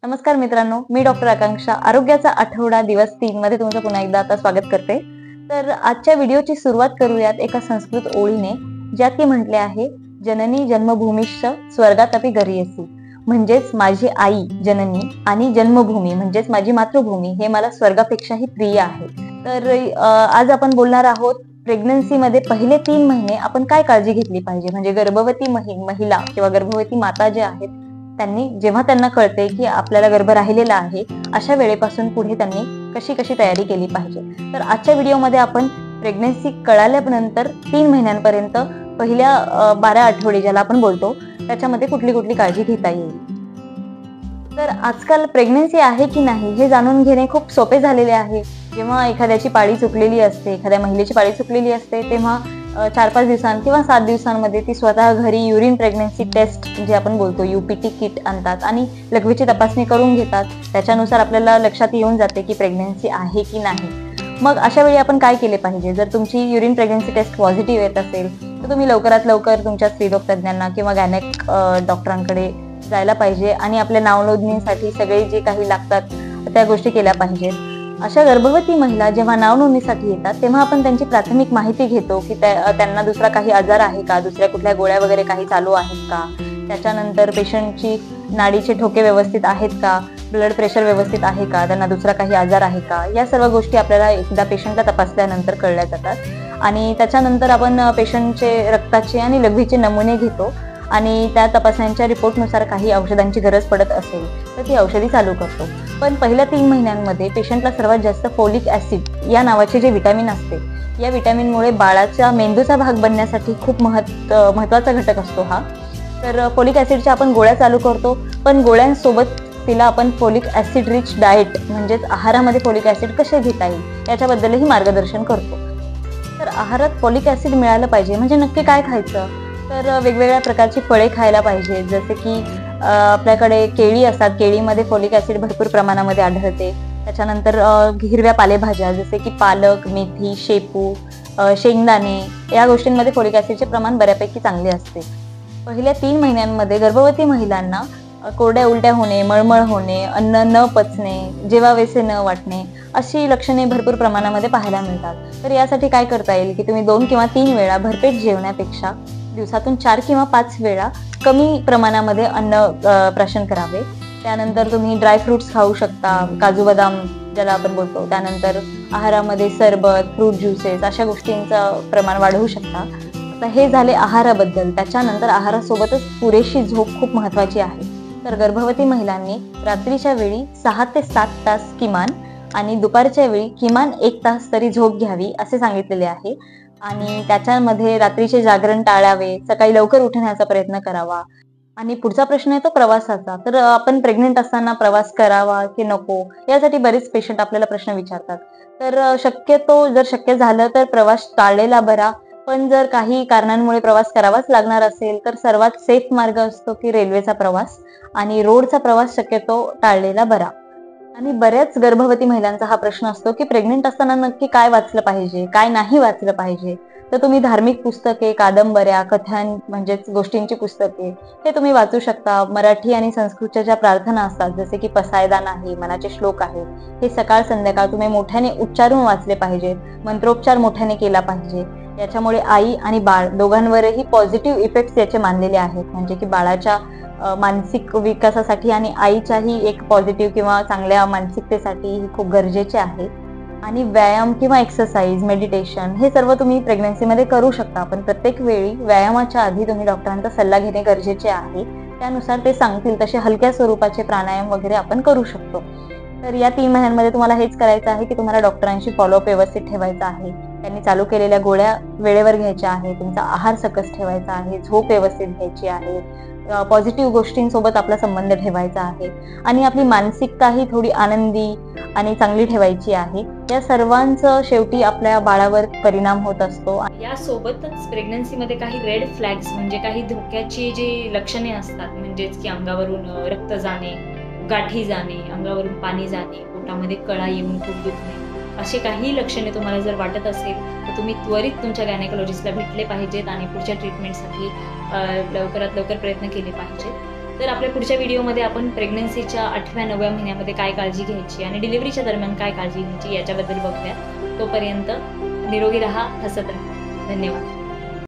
नमस्कार मित्रांनो, मी डॉक्टर आकांक्षा आरोग्याचा आठवडा दिवस 3 मध्ये तुमचं पुन्हा एकदा आता स्वागत करते। तर आजच्या व्हिडिओची सुरुवात करूयात एका संस्कृत ओळीने, ज्यात की म्हटले आहे, जननी जन्मभूमिश्च स्वर्गातपि गरीयसी। म्हणजेच माझी आई जननी आणि जन्मभूमी म्हणजेच माझी मातृभूमी हे मला स्वर्गापेक्षाही प्रिय आहे। तर आज आपण बोलणार आहोत प्रेग्नन्सी मध्ये पहिले 3 महिने आपण काय काळजी घेतली पाहिजे। म्हणजे गर्भवती महिला किंवा गर्भवती माता जे आहेत त्यांनी जेव्हा त्यांना कळते की आपल्याला गर्भ राहिलेला आहे, अशा वेळेपासून पुढे त्यांनी कशी कशी तयारी केली पाहिजे। तर आजच्या व्हिडिओमध्ये आपण प्रेग्नन्सी कळाल्यानंतर 3 महिन्यांपर्यंत पहिल्या 12 आठवडे ज्याला आपण बोलतो त्याच्यामध्ये कुठली कुठली काळजी घेता येईल। तर आजकाल प्रेग्नन्सी आहे की नाही हे जाणून घेणे खूप सोपे झालेले आहे। जेव्हा एखाद्याची पाळी चुकलेली असते, एखाद्या महिलेची पाळी चुकलेली असते, तेव्हा 4-5 दिवसांत किंवा 7 दिवसांमध्ये ती स्वतः घरी युरिन प्रेग्नन्सी टेस्ट जे आपण बोलतो UPT किट आणतात आणि लघवीची तपासणी करून घेतात। त्याच्यानुसार आपल्याला लक्षात येऊन जाते की प्रेग्नन्सी आहे की नाही। मग अशा वेळी आपण काय केले पाहिजे? जर तुमची युरिन प्रेग्नन्सी टेस्ट पॉझिटिव्ह येत असेल तर तुम्ही लवकरात लवकर तुमच्या स्त्रीरोग तज्ञांना किंवा गायनेक डॉक्टरांकडे जायला पाहिजे आणि आपल्या नावनोंदणीसाठी सगळे जे काही लागतात त्या गोष्टी केल्या पाहिजेत। अशा गर्भवती महिला जेव्हा नावनोंदणीसाठी येतात तेव्हा आपण त्यांची प्राथमिक माहिती घेतो की त्यांना दुसरा काही आजार आहे का, दुसऱ्या कुठल्या गोळ्या वगैरे काही चालू आहेत का, त्याच्यानंतर पेशंटची नाडीचे ठोके व्यवस्थित आहेत का, ब्लड प्रेशर व्यवस्थित आहे का, त्यांना दुसरा काही आजार आहे का, या सर्व गोष्टी आपल्याला एकदा पेशंटला तपासल्यानंतर कळल्या जातात। आणि त्याच्यानंतर आपण पेशंटचे रक्ताचे आणि लघवीचे नमुने घेतो आणि त्या तपासण्यांच्या रिपोर्टनुसार काही औषधांची गरज पडत असेल तर ती औषधी चालू करतो। पण पहिल्या 3 महिन्यांमध्ये पेशंटला सर्वात जास्त फोलिक ऍसिड या नावाचे जे विटॅमिन असते, या विटॅमिनमुळे बाळाच्या मेंदूचा भाग बनण्यासाठी खूप महत्त्वाचा घटक असतो हा। तर फोलिक ऍसिडच्या आपण गोळ्या चालू करतो, पण गोळ्यांसोबत तिला आपण फोलिक ऍसिड रिच डाएट म्हणजेच आहारामध्ये फोलिक ऍसिड कसे घेता येईल याच्याबद्दलही मार्गदर्शन करतो। तर आहारात फोलिक ऍसिड मिळालं पाहिजे म्हणजे नक्की काय खायचं? तर वेगवेगळ्या प्रकारची फळे खायला पाहिजे, जसे की आपल्याकडे केळी असतात, केळीमध्ये फोलिक ऍसिड भरपूर प्रमाणामध्ये आढळते। त्याच्यानंतर हिरव्या पालेभाज्या जसे की पालक, मेथी, शेपू, शेंगदाणे या गोष्टींमध्ये फोलिक ऍसिडचे प्रमाण बऱ्यापैकी चांगले असते। पहिल्या 3 महिन्यांमध्ये गर्भवती महिलांना कोरड्या उलट्या होणे, मळमळ होणे, अन्न न पचणे, जेवावेसे न वाटणे अशी लक्षणे भरपूर प्रमाणामध्ये पाहायला मिळतात। तर यासाठी काय करता येईल की तुम्ही 2 किंवा 3 वेळा भरपेट जेवण्यापेक्षा दिवसातून 4 किंवा 5 वेळा कमी प्रमाणामध्ये अन्न प्राशन करावे। त्यानंतर तुम्ही ड्रायफ्रुट्स खाऊ शकता, काजू बदाम ज्याला आपण बोलतो, त्यानंतर आहारामध्ये सरबत, फ्रूट ज्युसेस अशा गोष्टींचं प्रमाण वाढवू शकता। आता हे झाले आहाराबद्दल। त्याच्यानंतर आहारासोबतच पुरेशी झोप खूप महत्त्वाची आहे। तर गर्भवती महिलांनी रात्रीच्या वेळी 6 ते 7 तास किमान आणि दुपारच्या वेळी किमान 1 तास तरी झोप घ्यावी असे सांगितलेले आहे। आणि त्याच्यामध्ये रात्रीचे जागरण टाळावे, सकाळी लवकर उठण्याचा प्रयत्न करावा। आणि पुढचा प्रश्न येतो प्रवासाचा। तर आपण प्रेग्नेंट असताना प्रवास करावा की नको यासाठी बरेच पेशंट आपल्याला प्रश्न विचारतात। तर शक्यतो जर शक्य झालं तर प्रवास टाळलेला बरा, पण जर काही कारणांमुळे प्रवास करावाच लागणार असेल तर सर्वात सेफ मार्ग असतो की रेल्वेचा प्रवास आणि रोडचा प्रवास शक्यतो टाळलेला बरा। आणि बऱ्याच गर्भवती महिलांचा हा प्रश्न असतो की प्रेग्नेंट असताना नक्की काय वाचलं पाहिजे, काय नाही वाचलं पाहिजे। तर तुम्ही धार्मिक पुस्तके, कादंबऱ्या, कथान म्हणजेच गोष्टींची पुस्तके हे तुम्ही वाचू शकता। मराठी आणि संस्कृतच्या ज्या प्रार्थना असतात जसे की पसायदान आहे, मनाचे श्लोक आहेत, हे सकाळ संध्याकाळ तुम्ही मोठ्याने उच्चारून वाचले पाहिजेत, मंत्रोच्चार मोठ्याने केला पाहिजे। याच्यामुळे आई आणि बाळ दोघांवरही पॉझिटिव्ह इफेक्ट्स याचे मानलेले आहेत। म्हणजे की बाळाच्या मानसिक विकासासाठी आणि आईच्याही एक पॉझिटिव्ह किंवा चांगल्या मानसिकतेसाठी खूप गरजेचे आहे। आणि व्यायाम किंवा एक्सरसाइज, मेडिटेशन हे सर्व तुम्ही प्रेग्नन्सीमध्ये करू शकता, पण प्रत्येक वेळी व्यायामाच्या आधी तुम्ही डॉक्टरांचा सल्ला घेणे गरजेचे आहे। त्यानुसार ते सांगतील तसे हलक्या स्वरूपाचे प्राणायाम वगैरे आपण करू शकतो। तर या 3 महिन्यांमध्ये तुम्हाला हेच करायचं आहे की तुम्हाला डॉक्टरांशी फॉलोअप व्यवस्थित ठेवायचा आहे, त्यांनी चालू केलेल्या गोळ्या वेळेवर घ्यायच्या आहे, तुमचा आहार सकस ठेवायचा आहे, झोप व्यवस्थित घ्यायची आहे, पॉझिटिव्ह गोष्टींसोबत आपला संबंध ठेवायचा आहे आणि आपली मानसिकताही थोडी आनंदी आणि चांगली ठेवायची आहे। या सर्वांचं शेवटी आपल्या बाळावर परिणाम होत असतो। यासोबतच प्रेग्नन्सीमध्ये काही रेड फ्लॅग्स म्हणजे काही धोक्याची जी लक्षणे असतात, म्हणजेच की अंगावरून रक्त जाणे, गाठी जाणे, अंगावरून पाणी जाणे, पोटामध्ये कळा येऊन खूप दुखणे, असे काही लक्षणे तुम्हाला जर वाटत असेल तर तुम्ही त्वरित तुमच्या गायनेकोलॉजिस्टला भेटले पाहिजेत आणि पुढच्या ट्रीटमेंटसाठी लवकरात लवकर प्रयत्न केले पाहिजेत। तर आपल्या पुढच्या व्हिडिओमध्ये आपण प्रेग्नन्सीच्या 8व्या-9व्या महिन्यामध्ये काय काळजी घ्यायची आणि डिलिव्हरीच्या दरम्यान काय काळजी घ्यायची याच्याबद्दल बघूया. तोपर्यंत निरोगी राहा, हसत राहा. धन्यवाद.